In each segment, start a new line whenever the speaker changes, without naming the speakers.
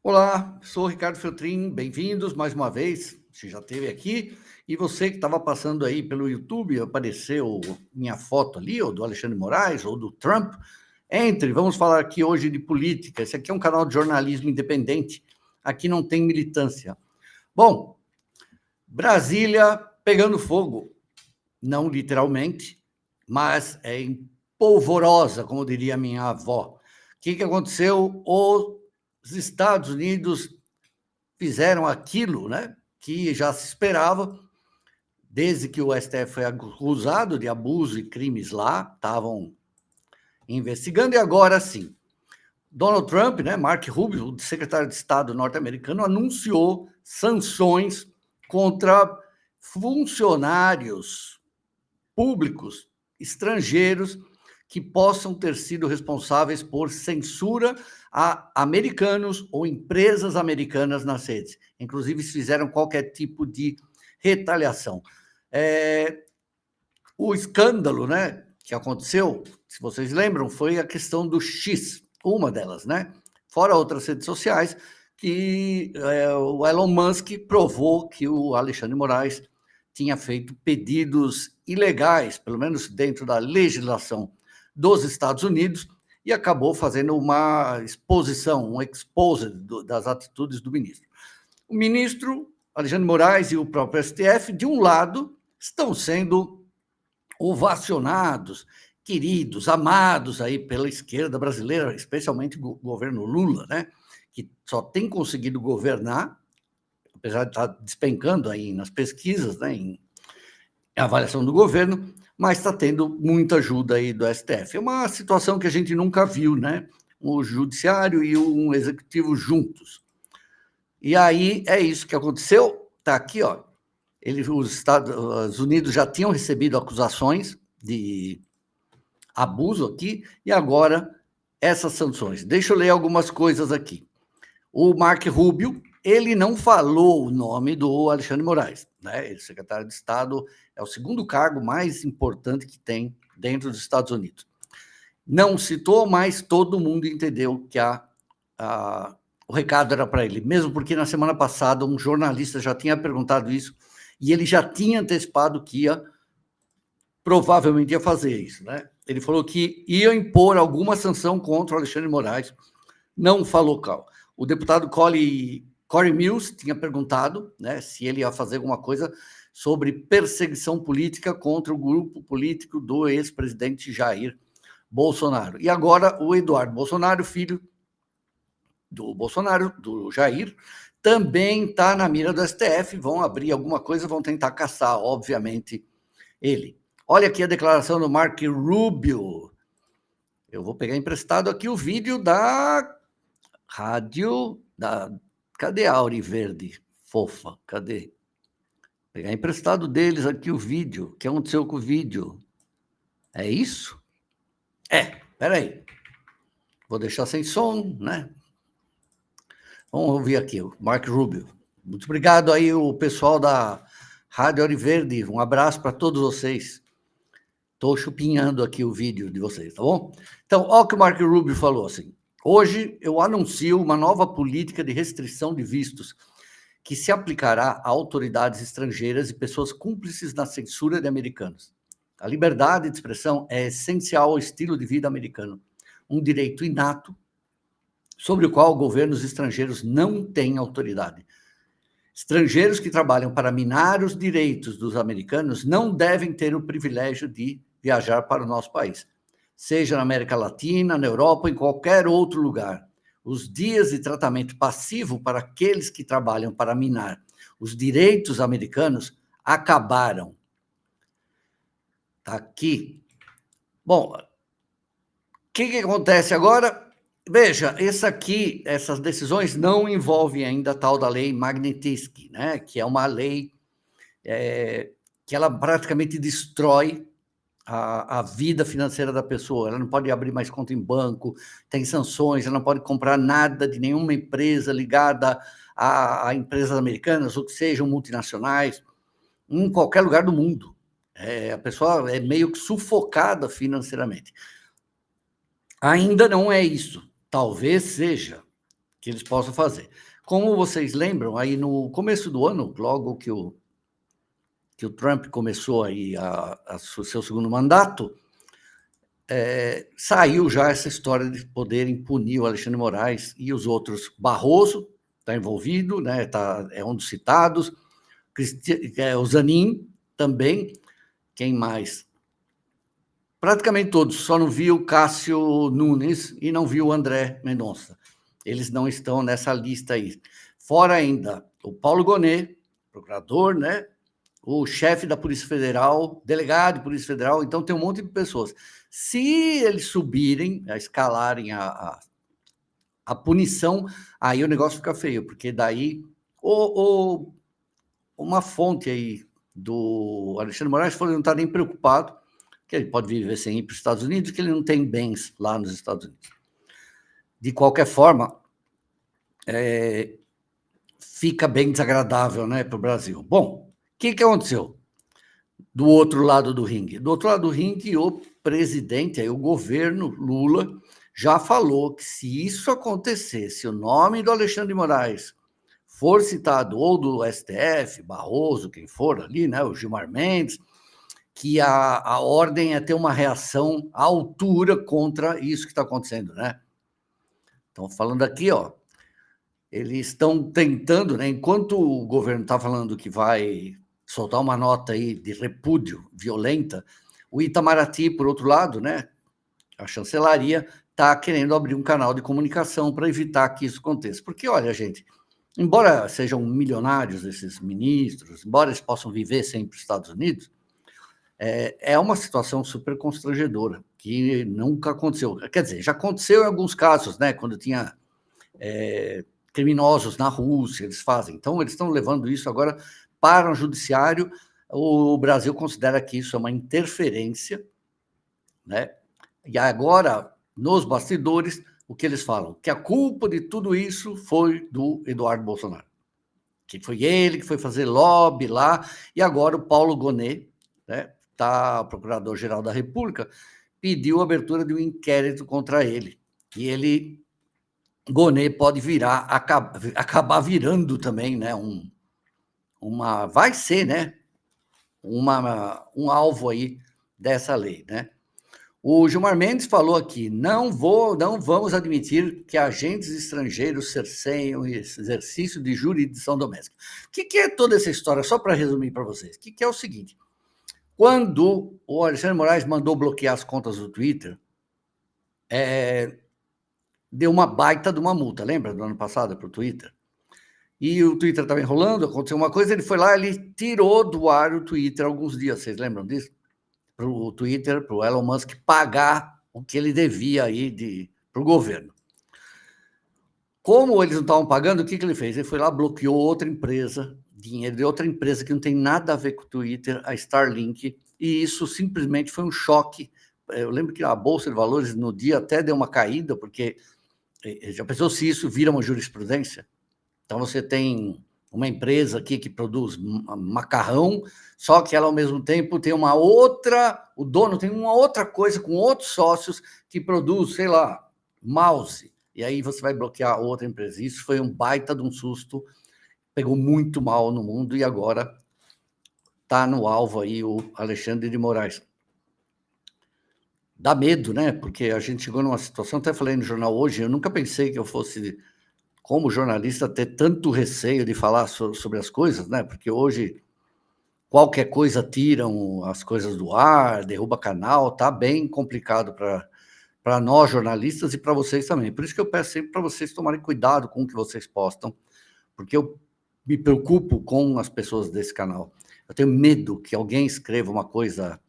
Olá, sou o Ricardo Feltrin, bem-vindos mais uma vez. Você já esteve aqui e você que estava passando aí pelo YouTube, apareceu minha foto ali, ou do Alexandre Moraes, ou do Trump. Entre, vamos falar aqui hoje de política. Esse aqui é um canal de jornalismo independente, aqui não tem militância. Bom, Brasília pegando fogo, não literalmente, mas é polvorosa, como diria minha avó. O que aconteceu? Os Estados Unidos fizeram aquilo, né, que já se esperava, desde que o STF foi acusado de abuso e crimes lá, estavam investigando, e agora sim. Donald Trump, né, Mark Rubio, o secretário de Estado norte-americano, anunciou sanções contra funcionários públicos estrangeiros que possam ter sido responsáveis por censura a americanos ou empresas americanas nas redes. Inclusive, fizeram qualquer tipo de retaliação. O escândalo, né, que aconteceu, se vocês lembram, foi a questão do X, uma delas, né? Fora outras redes sociais, que o Elon Musk provou que o Alexandre de Moraes tinha feito pedidos ilegais, pelo menos dentro da legislação dos Estados Unidos, e acabou fazendo uma exposição, um expose das atitudes do ministro. O ministro Alexandre de Moraes e o próprio STF, de um lado, estão sendo ovacionados, queridos, amados aí pela esquerda brasileira, especialmente o governo Lula, né, que só tem conseguido governar, apesar de estar despencando aí nas pesquisas, né, em avaliação do governo, mas está tendo muita ajuda aí do STF. É uma situação que a gente nunca viu, né? O judiciário e um executivo juntos. E aí é isso que aconteceu. Está aqui, ó. Os Estados Unidos já tinham recebido acusações de abuso aqui, e agora essas sanções. Deixa eu ler algumas coisas aqui. O Mark Rubio, ele não falou o nome do Alexandre de Moraes, né? Ele, secretário de Estado, é o segundo cargo mais importante que tem dentro dos Estados Unidos. Não citou, mas todo mundo entendeu que o recado era para ele, mesmo porque na semana passada um jornalista já tinha perguntado isso e ele já tinha antecipado que provavelmente ia fazer isso, né? Ele falou que ia impor alguma sanção contra o Alexandre de Moraes, não falou qual. O deputado Corey Mills tinha perguntado, né, se ele ia fazer alguma coisa sobre perseguição política contra o grupo político do ex-presidente Jair Bolsonaro. E agora o Eduardo Bolsonaro, filho do Bolsonaro, do Jair, também está na mira do STF, vão abrir alguma coisa, vão tentar caçar, obviamente, ele. Olha aqui a declaração do Mark Rubio. Eu vou pegar emprestado aqui o vídeo da rádio da... Cadê a Auri Verde? Fofa, cadê? Pegar emprestado deles aqui o vídeo. O que aconteceu com o vídeo? É isso? Peraí. Vou deixar sem som, né? Vamos ouvir aqui o Mark Rubio. Muito obrigado aí, o pessoal da Rádio Auri Verde. Um abraço para todos vocês. Estou chupinhando aqui o vídeo de vocês, tá bom? Então, olha o que o Mark Rubio falou assim. Hoje eu anuncio uma nova política de restrição de vistos que se aplicará a autoridades estrangeiras e pessoas cúmplices na censura de americanos. A liberdade de expressão é essencial ao estilo de vida americano, um direito inato sobre o qual governos estrangeiros não têm autoridade. Estrangeiros que trabalham para minar os direitos dos americanos não devem ter o privilégio de viajar para o nosso país, seja na América Latina, na Europa, em qualquer outro lugar. Os dias de tratamento passivo para aqueles que trabalham para minar os direitos americanos acabaram. Está aqui. Bom, o que acontece agora? Veja, essas decisões não envolvem ainda a tal da lei Magnitsky, né? Que é uma lei que ela praticamente destrói a vida financeira da pessoa. Ela não pode abrir mais conta em banco, tem sanções, ela não pode comprar nada de nenhuma empresa ligada a empresas americanas, ou que sejam multinacionais, em qualquer lugar do mundo. A pessoa é meio que sufocada financeiramente. Ainda não é isso. Talvez seja que eles possam fazer. Como vocês lembram, aí no começo do ano, logo que o Trump começou aí o seu segundo mandato, saiu já essa história de poderem punir o Alexandre de Moraes e os outros. Barroso está envolvido, né? É um dos citados. O Zanin também. Quem mais? Praticamente todos, só não vi o Cássio Nunes e não vi o André Mendonça. Eles não estão nessa lista aí. Fora ainda o Paulo Gonet, procurador, né? O chefe da Polícia Federal, delegado de Polícia Federal, então tem um monte de pessoas. Se eles subirem, escalarem a punição, aí o negócio fica feio, porque daí uma fonte aí do Alexandre de Moraes falou que não está nem preocupado, que ele pode viver sem ir para os Estados Unidos, que ele não tem bens lá nos Estados Unidos. De qualquer forma, fica bem desagradável, né, para o Brasil. Bom, o que aconteceu do outro lado do ringue? Do outro lado do ringue, o presidente, aí, o governo Lula, já falou que se isso acontecesse, o nome do Alexandre de Moraes for citado, ou do STF, Barroso, quem for ali, né, o Gilmar Mendes, que a ordem é ter uma reação à altura contra isso que está acontecendo, né? Estão falando aqui, ó, eles estão tentando, né, enquanto o governo está falando que vai soltar uma nota aí de repúdio violenta, o Itamaraty, por outro lado, né, a chancelaria, está querendo abrir um canal de comunicação para evitar que isso aconteça. Porque, olha, gente, embora sejam milionários esses ministros, embora eles possam viver sempre nos Estados Unidos, é uma situação super constrangedora, que nunca aconteceu. Quer dizer, já aconteceu em alguns casos, né, quando tinha criminosos na Rússia, eles fazem. Então, eles estão levando isso agora para o judiciário. O Brasil considera que isso é uma interferência, né? E agora, nos bastidores, o que eles falam? Que a culpa de tudo isso foi do Eduardo Bolsonaro. Que foi ele que foi fazer lobby lá, e agora o Paulo Gonet, né, o Procurador-Geral da República, pediu a abertura de um inquérito contra ele. E ele, Gonet, pode acabar virando também, né, vai ser, né, um alvo aí dessa lei, né? O Gilmar Mendes falou aqui: não vamos admitir que agentes estrangeiros cerceiem o exercício de jurisdição doméstica. O que é toda essa história? Só para resumir para vocês. O que é o seguinte: quando o Alexandre de Moraes mandou bloquear as contas do Twitter, deu uma baita de uma multa, lembra do ano passado para o Twitter? E o Twitter estava enrolando, aconteceu uma coisa, ele foi lá, ele tirou do ar o Twitter alguns dias, vocês lembram disso? Para o Twitter, para o Elon Musk pagar o que ele devia aí para o governo. Como eles não estavam pagando, o que ele fez? Ele foi lá, bloqueou outra empresa, dinheiro de outra empresa que não tem nada a ver com o Twitter, a Starlink, e isso simplesmente foi um choque. Eu lembro que a Bolsa de Valores no dia até deu uma caída, porque já pensou se isso vira uma jurisprudência? Então você tem uma empresa aqui que produz macarrão, só que ela ao mesmo tempo tem o dono tem uma outra coisa com outros sócios que produz, sei lá, mouse. E aí você vai bloquear outra empresa. Isso foi um baita de um susto, pegou muito mal no mundo e agora está no alvo aí o Alexandre de Moraes. Dá medo, né? Porque a gente chegou numa situação, até falei no jornal hoje, eu nunca pensei que eu fosse, como jornalista, ter tanto receio de falar sobre as coisas, né? Porque hoje qualquer coisa tiram as coisas do ar, derruba canal, tá bem complicado para nós jornalistas e para vocês também. Por isso que eu peço sempre para vocês tomarem cuidado com o que vocês postam, porque eu me preocupo com as pessoas desse canal. Eu tenho medo que alguém escreva uma coisa,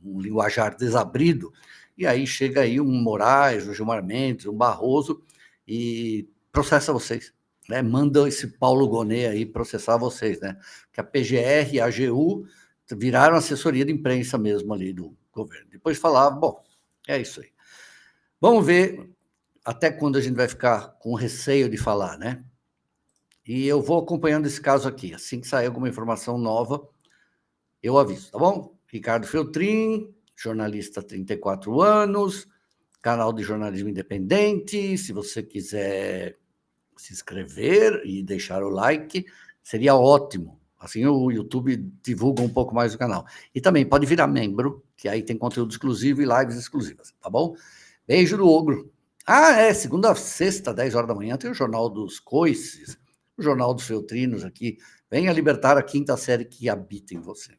um linguajar desabrido, e aí chega aí um Moraes, um Gilmar Mendes, um Barroso e processa vocês, né? Manda esse Paulo Gonet aí processar vocês, né? Que a PGR e a AGU viraram assessoria de imprensa mesmo ali do governo. Depois falava, bom, é isso aí. Vamos ver até quando a gente vai ficar com receio de falar, né? E eu vou acompanhando esse caso aqui. Assim que sair alguma informação nova, eu aviso, tá bom? Ricardo Feltrin, jornalista, 34 anos, canal de jornalismo independente. Se você quiser se inscrever e deixar o like, seria ótimo. Assim o YouTube divulga um pouco mais o canal. E também pode virar membro, que aí tem conteúdo exclusivo e lives exclusivas, tá bom? Beijo do Ogro. Segunda a sexta, 10 horas da manhã, tem o Jornal dos Coices, o Jornal dos Feltrinos aqui. Venha libertar a quinta série que habita em você.